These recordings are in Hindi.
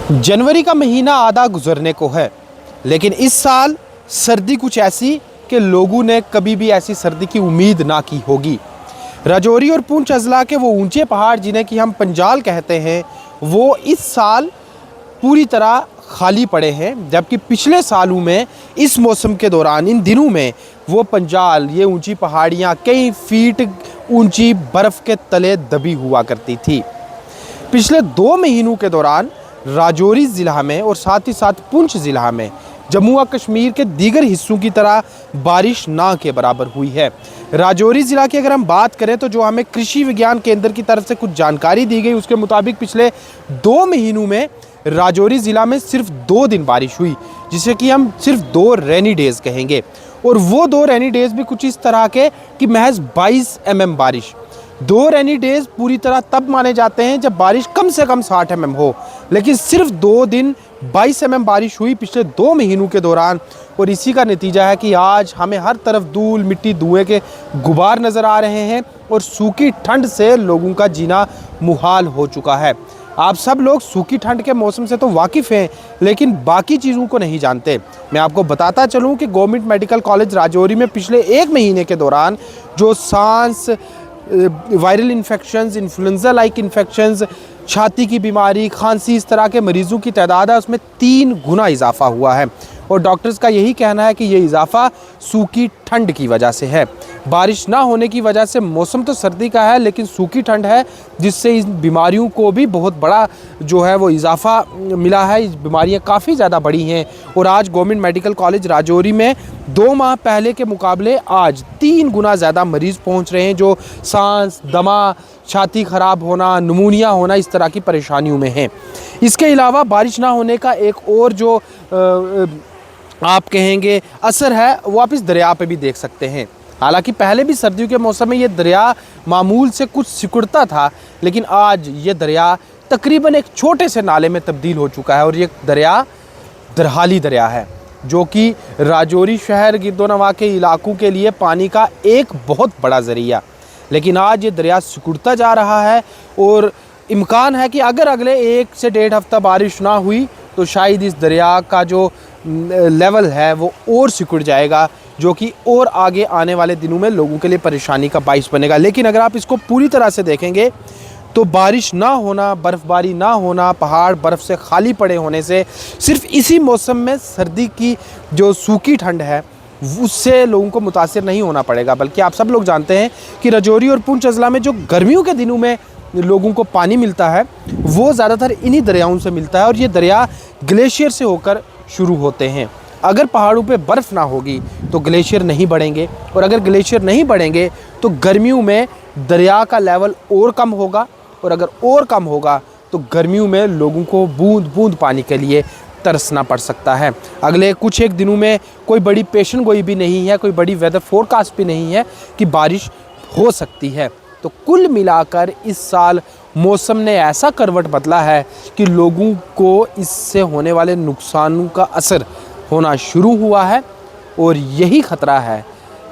जनवरी का महीना आधा गुजरने को है, लेकिन इस साल सर्दी कुछ ऐसी कि लोगों ने कभी भी ऐसी सर्दी की उम्मीद ना की होगी। राजौरी और पुंछ अजला के वो ऊंचे पहाड़ जिन्हें कि हम पंजाल कहते हैं, वो इस साल पूरी तरह खाली पड़े हैं, जबकि पिछले सालों में इस मौसम के दौरान इन दिनों में वो पंजाल, ये ऊंची पहाड़ियाँ कई फीट ऊंची बर्फ़ के तले दबी हुआ करती थी। पिछले 2 महीनों के दौरान राजौरी ज़िला में और साथ ही साथ पुंछ ज़िला में जम्मू व कश्मीर के दीगर हिस्सों की तरह बारिश ना के बराबर हुई है। राजौरी ज़िला की अगर हम बात करें तो जो हमें कृषि विज्ञान केंद्र की तरफ से कुछ जानकारी दी गई, उसके मुताबिक पिछले 2 महीनों में राजौरी ज़िला में सिर्फ 2 दिन बारिश हुई, जिसे कि हम सिर्फ 2 रेनी डेज़ कहेंगे। और वो 2 रेनी डेज़ भी कुछ इस तरह के कि महज 22 mm बारिश। 2 रेनी डेज़ पूरी तरह तब माने जाते हैं जब बारिश कम से कम 60 mm हो, लेकिन सिर्फ 2 दिन 22 mm बारिश हुई पिछले 2 महीनों के दौरान। और इसी का नतीजा है कि आज हमें हर तरफ धूल मिट्टी धुएं के गुबार नज़र आ रहे हैं और सूखी ठंड से लोगों का जीना मुहाल हो चुका है। आप सब लोग सूखी ठंड के मौसम से तो वाकिफ़ हैं, लेकिन बाकी चीज़ों को नहीं जानते। मैं आपको बताता चलूं कि गवर्नमेंट मेडिकल कॉलेज राजौरी में पिछले 1 महीने के दौरान जो सांस, viral infections, influenza like infections, छाती की बीमारी, खांसी, इस तरह के मरीज़ों की तादाद है उसमें 3 गुना इजाफा हुआ है। और डॉक्टर्स का यही कहना है कि ये इजाफा सूखी ठंड की वजह से है। बारिश ना होने की वजह से मौसम तो सर्दी का है, लेकिन सूखी ठंड है, जिससे इन बीमारियों को भी बहुत बड़ा जो है वो इजाफा मिला है। इस बीमारियां काफ़ी ज़्यादा बढ़ी हैं। और आज गवर्नमेंट मेडिकल कॉलेज राजौरी में 2 माह पहले के मुकाबले आज 3 गुना ज़्यादा मरीज़ पहुंच रहे हैं, जो सांस, दमा, छाती ख़राब होना, निमोनिया होना, इस तरह की परेशानियों में हैं। इसके अलावा बारिश ना होने का एक और जो आप कहेंगे असर है, वो आप इस दरिया पे भी देख सकते हैं। हालांकि पहले भी सर्दियों के मौसम में ये दरिया मामूल से कुछ सिकुड़ता था, लेकिन आज ये दरिया तकरीबन एक छोटे से नाले में तब्दील हो चुका है। और ये दरिया दरहाली दरिया है, जो कि राजौरी शहर गिरदोनवा के इलाकों के लिए पानी का एक बहुत बड़ा ज़रिया। लेकिन आज ये दरिया सिकुड़ता जा रहा है और इम्कान है कि अगर अगले 1 से 1.5 हफ्ता बारिश ना हुई तो शायद इस दरिया का जो लेवल है वो और सिकुड़ जाएगा, जो कि और आगे आने वाले दिनों में लोगों के लिए परेशानी का बाइस बनेगा। लेकिन अगर आप इसको पूरी तरह से देखेंगे तो बारिश ना होना, बर्फ़बारी ना होना, पहाड़ बर्फ़ से खाली पड़े होने से सिर्फ इसी मौसम में सर्दी की जो सूखी ठंड है उससे लोगों को मुतासिर नहीं होना पड़ेगा। बल्कि आप सब लोग जानते हैं कि राजौरी और पुंछ अजला में जो गर्मियों के दिनों में लोगों को पानी मिलता है वो ज़्यादातर इन्हीं दरियाओं से मिलता है। और ये दरिया ग्लेशियर से होकर शुरू होते हैं। अगर पहाड़ों पे बर्फ़ ना होगी तो ग्लेशियर नहीं बढ़ेंगे, और अगर ग्लेशियर नहीं बढ़ेंगे तो गर्मियों में दरिया का लेवल और कम होगा, और अगर और कम होगा तो गर्मियों में लोगों को बूंद बूंद पानी के लिए तरसना पड़ सकता है। अगले कुछ एक दिनों में कोई बड़ी पेशन गोई भी नहीं है, कोई बड़ी वेदर फोरकास्ट भी नहीं है कि बारिश हो सकती है। तो कुल मिलाकर इस साल मौसम ने ऐसा करवट बदला है कि लोगों को इससे होने वाले नुकसानों का असर होना शुरू हुआ है। और यही ख़तरा है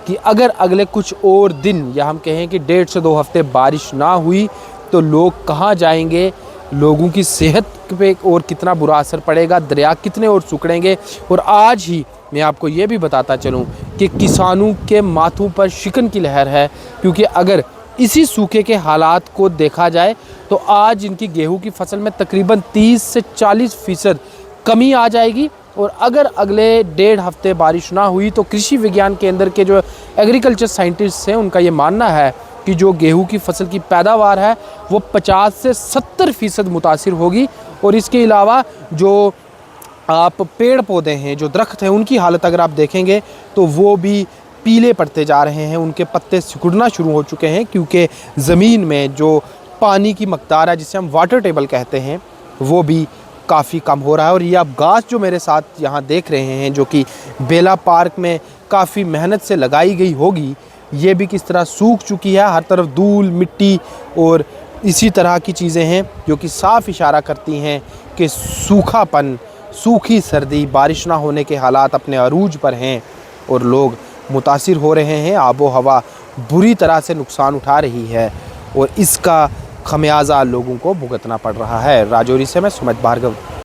कि अगर अगले कुछ और दिन, या हम कहें कि 1.5 से 2 हफ्ते बारिश ना हुई तो लोग कहाँ जाएंगे, लोगों की सेहत पे और कितना बुरा असर पड़ेगा, दरिया कितने और सिकुड़ेंगे। और आज ही मैं आपको ये भी बताता चलूँ कि किसानों के माथों पर शिकन की लहर है, क्योंकि अगर इसी सूखे के हालात को देखा जाए तो आज इनकी गेहूं की फसल में तकरीबन 30 से 40% कमी आ जाएगी। और अगर अगले 1.5 हफ्ते बारिश ना हुई तो कृषि विज्ञान केंद्र के जो एग्रीकल्चर साइंटिस्ट हैं उनका ये मानना है कि जो गेहूं की फसल की पैदावार है वो 50 से 70% मुतासिर होगी। और इसके अलावा जो आप पेड़ पौधे हैं, जो दरख्त हैं, उनकी हालत अगर आप देखेंगे तो वो भी पीले पड़ते जा रहे हैं, उनके पत्ते सिकुड़ना शुरू हो चुके हैं, क्योंकि ज़मीन में जो पानी की मकदार है, जिसे हम वाटर टेबल कहते हैं, वो भी काफ़ी कम हो रहा है। और ये आप घास जो मेरे साथ यहाँ देख रहे हैं, जो कि बेला पार्क में काफ़ी मेहनत से लगाई गई होगी, ये भी किस तरह सूख चुकी है। हर तरफ धूल मिट्टी और इसी तरह की चीज़ें हैं जो कि साफ इशारा करती हैं कि सूखापन, सूखी सर्दी, बारिश ना होने के हालात अपने अरूज पर हैं और लोग मुतासिर हो रहे हैं। आबो हवा बुरी तरह से नुकसान उठा रही है और इसका खमियाजा लोगों को भुगतना पड़ रहा है। राजौरी से मैं सुमित भार्गव।